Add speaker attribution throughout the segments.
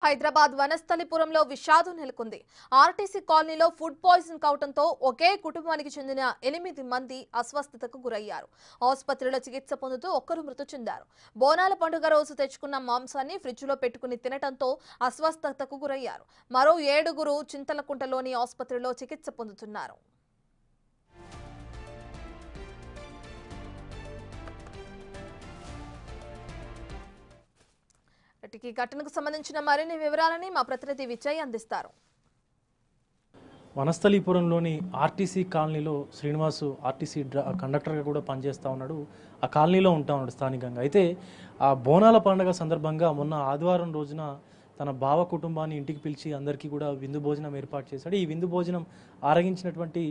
Speaker 1: హైదరాబాద్ వనస్థలిపురంలో విషాదం నెలకొంది. ఆర్టీసీ కాలనీలో ఫుడ్ పాయిజన్ కావడంతో ఒకే కుటుంబానికి చెందిన 8 మంది అస్వస్థతకు గురయ్యారు. ఆసుపత్రిలో చికిత్స పొందుతూ ఒక్కరు మృతి చెందారు. బోనాల పండుగ రోజు తెచ్చుకున్న మాంసాన్ని ఫ్రిడ్జ్లో పెట్టుకుని తినడంతో అస్వస్థతకు గురయ్యారు. మరో 7గురు చింతలకుంటలోని ఆసుపత్రిలో చికిత్స పొందుతున్నారు. ఈ ఘటనకు సంబంధించిన మరిన్ని వివరాలని మా ప్రతినిధి విజయ్ అందిస్తారు.
Speaker 2: వనస్థలిపురంలోని ఆర్టీసీ కాలనీలో శ్రీనివాసు ఆర్టీసీ కండక్టర్గా కూడా పనిచేస్తూ ఉన్నాడు. ఆ కాలనీలో ఉంటా ఉన్నాడు స్థానికంగా. అయితే ఆ బోనాల పండుగ సందర్భంగా మొన్న ఆదివారం రోజున తన బావ కుటుంబాన్ని ఇంటికి పిలిచి అందరికీ కూడా విందు భోజనం ఏర్పాటు చేశాడు. ఈ విందు భోజనం ఆరగించినటువంటి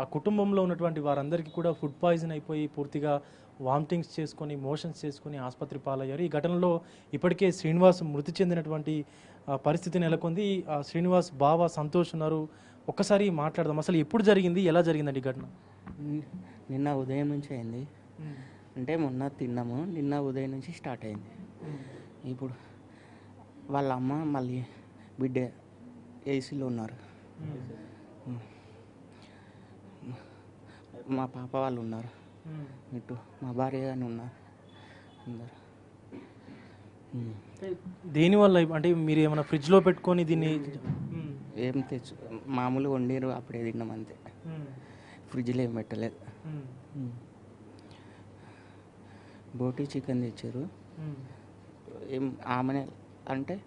Speaker 2: ఆ కుటుంబంలో ఉన్నటువంటి వారందరికీ కూడా ఫుడ్ పాయిజన్ అయిపోయి పూర్తిగా వామిటింగ్స్ చేసుకొని మోషన్స్ చేసుకొని ఆసుపత్రి పాలయ్యారు. ఈ ఘటనలో ఇప్పటికే శ్రీనివాస్ మృతి చెందినటువంటి పరిస్థితి నెలకొంది. శ్రీనివాస్ బావ సంతోష్ ఉన్నారు. ఒక్కసారి మాట్లాడదాం. అసలు ఎప్పుడు జరిగింది, ఎలా జరిగిందండి ఈ ఘటన?
Speaker 3: నిన్న ఉదయం నుంచి అయింది. అంటే మొన్న తిన్నాము, నిన్న ఉదయం నుంచి స్టార్ట్ అయింది. ఇప్పుడు వాళ్ళ అమ్మ మళ్ళీ బిడ్డ ఏసీలో ఉన్నారు. మా పాప వాళ్ళు ఉన్నారు, ఇటు మా భార్య కానీ ఉన్నారు అందరు.
Speaker 2: దేనివల్ల అంటే మీరు ఏమైనా ఫ్రిడ్జ్లో పెట్టుకొని దీన్ని
Speaker 3: ఏం మామూలుగా వండిరు, అప్పుడే తిన్నాం అంతే. ఫ్రిడ్జ్లో ఏం పెట్టలేదు. బోటీ చికెన్ తెచ్చారు. ఏం ఆమెనే అంటే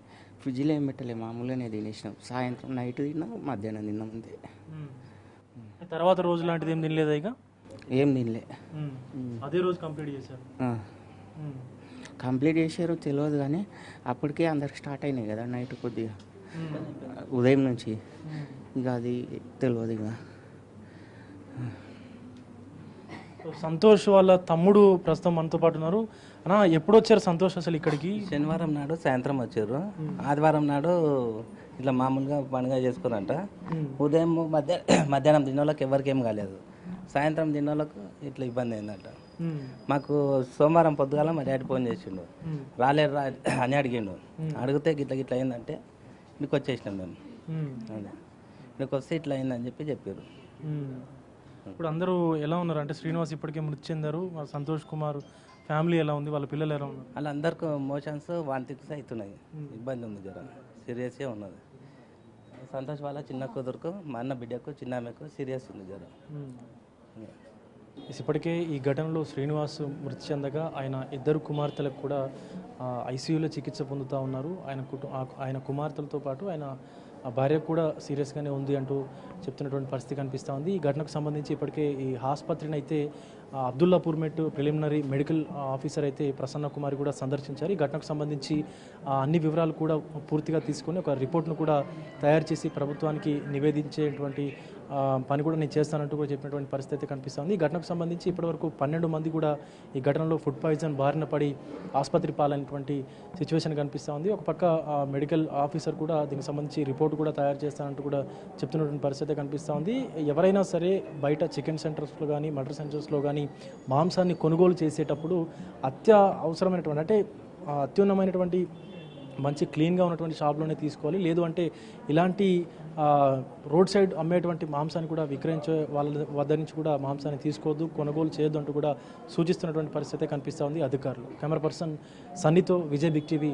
Speaker 3: ఫ్రిడ్జ్లో ఏం పెట్టలేదు, మామూలుగానే తినేసినాం. సాయంత్రం నైట్ తిన్నాం, మధ్యాహ్నం తిన్నాం అంతే.
Speaker 2: తర్వాత రోజు లాంటిది ఏం తినలేదా? ఇక
Speaker 3: ఏం తినలే.
Speaker 2: అదే రోజు కంప్లీట్ చేశారు.
Speaker 3: కంప్లీట్ చేశారు తెలియదు, కానీ అప్పటికే అందరికి స్టార్ట్ అయినాయి కదా నైట్ కొద్దిగా ఉదయం నుంచి. ఇక అది తెలియదు. ఇక
Speaker 2: సంతోష్ వాళ్ళ తమ్ముడు ప్రస్తుతం మనతో పాటు ఉన్నారు. అన్న, ఎప్పుడు వచ్చారు సంతోష్ అసలు ఇక్కడికి?
Speaker 4: శనివారం నాడు సాయంత్రం వచ్చారు. ఆదివారం నాడు ఇట్లా మామూలుగా పండుగ చేసుకున్నారంట. ఉదయం మధ్యాహ్నం తిన్నోళ్ళకి ఎవరికి ఏం కాలేదు. సాయంత్రం తిన్నోళ్ళకు ఇట్లా ఇబ్బంది అయిందంట. మాకు సోమవారం పొద్దుగాల మా డాడీ ఫోన్ చేసిండు, రాలేరు రా అని అడిగిండు. అడిగితే గిట్ల గిట్ల అయిందంటే ఇక్కడికి వచ్చేసినాం మేము. అదే ఇక్కడికి వస్తే ఇట్లా అయిందని చెప్పారు.
Speaker 2: ఇప్పుడు అందరూ ఎలా ఉన్నారు? అంటే శ్రీనివాస్ ఇప్పటికే మృతి చెందారు. సంతోష్ కుమార్ ఫ్యామిలీ ఎలా ఉంది, వాళ్ళ పిల్లలు ఎలా ఉన్నారు?
Speaker 4: వాళ్ళందరికీ మోషన్స్ వాంతింగ్స్ అవుతున్నాయి, ఇబ్బంది ఉంది, జ్వరం సీరియస్గా ఉన్నది. సంతోష్ వాళ్ళ చిన్న కూతురుకు, మా అన్న బిడ్డకు, చిన్న ఆమెకు సీరియస్ ఉంది జ్వరం.
Speaker 2: ఇప్పటికే ఈ ఘటనలో శ్రీనివాస్ మృతి చెందగా ఆయన ఇద్దరు కుమార్తెలకు కూడా ఐసీయూలో చికిత్స పొందుతూ ఉన్నారు. ఆయన కుమార్తెలతో పాటు ఆయన భార్య కూడా సీరియస్గానే ఉంది అంటూ చెప్తున్నటువంటి పరిస్థితి కనిపిస్తూ ఉంది. ఈ ఘటనకు సంబంధించి ఇప్పటికే ఈ ఆసుపత్రిని అయితే అబ్దుల్లాపూర్ మెట్ ప్రిలిమినరీ మెడికల్ ఆఫీసర్ అయితే ప్రసన్న కుమారి కూడా సందర్శించారు. ఈ ఘటనకు సంబంధించి అన్ని వివరాలు కూడా పూర్తిగా తీసుకొని ఒక రిపోర్ట్ను కూడా తయారు చేసి ప్రభుత్వానికి నివేదించేటువంటి పని కూడా నేను చేస్తానంటూ కూడా చెప్పినటువంటి పరిస్థితి కనిపిస్తుంది. ఈ ఘటనకు సంబంధించి ఇప్పటివరకు 12 మంది కూడా ఈ ఘటనలో ఫుడ్ పాయిజన్ బారిన పడి ఆసుపత్రి పాలైనటువంటి సిచ్యువేషన్ కనిపిస్తూ ఉంది. ఒక పక్క మెడికల్ ఆఫీసర్ కూడా దీనికి సంబంధించి రిపోర్ట్ కూడా తయారు చేస్తానంటూ కూడా చెప్తున్నటువంటి పరిస్థితి కనిపిస్తూ ఉంది. ఎవరైనా సరే బయట చికెన్ సెంటర్స్లో కానీ మటన్ సెంటర్స్లో కానీ మాంసాన్ని కొనుగోలు చేసేటప్పుడు అవసరమైనటువంటి అంటే అత్యున్నతమైనటువంటి మంచి క్లీన్గా ఉన్నటువంటి షాప్లోనే తీసుకోవాలి. లేదు అంటే ఇలాంటి రోడ్ సైడ్ అమ్మేటువంటి మాంసాన్ని కూడా విక్రయించే వాళ్ళ వద్ద నుంచి కూడా మాంసాన్ని తీసుకోవద్దు, కొనుగోలు చేయొద్దు అంటూ కూడా సూచిస్తున్నటువంటి పరిస్థితి కనిపిస్తూ ఉంది అధికారులు. కెమెరా పర్సన్ సన్నీతో విజయ్, బిగ్ టీవీ.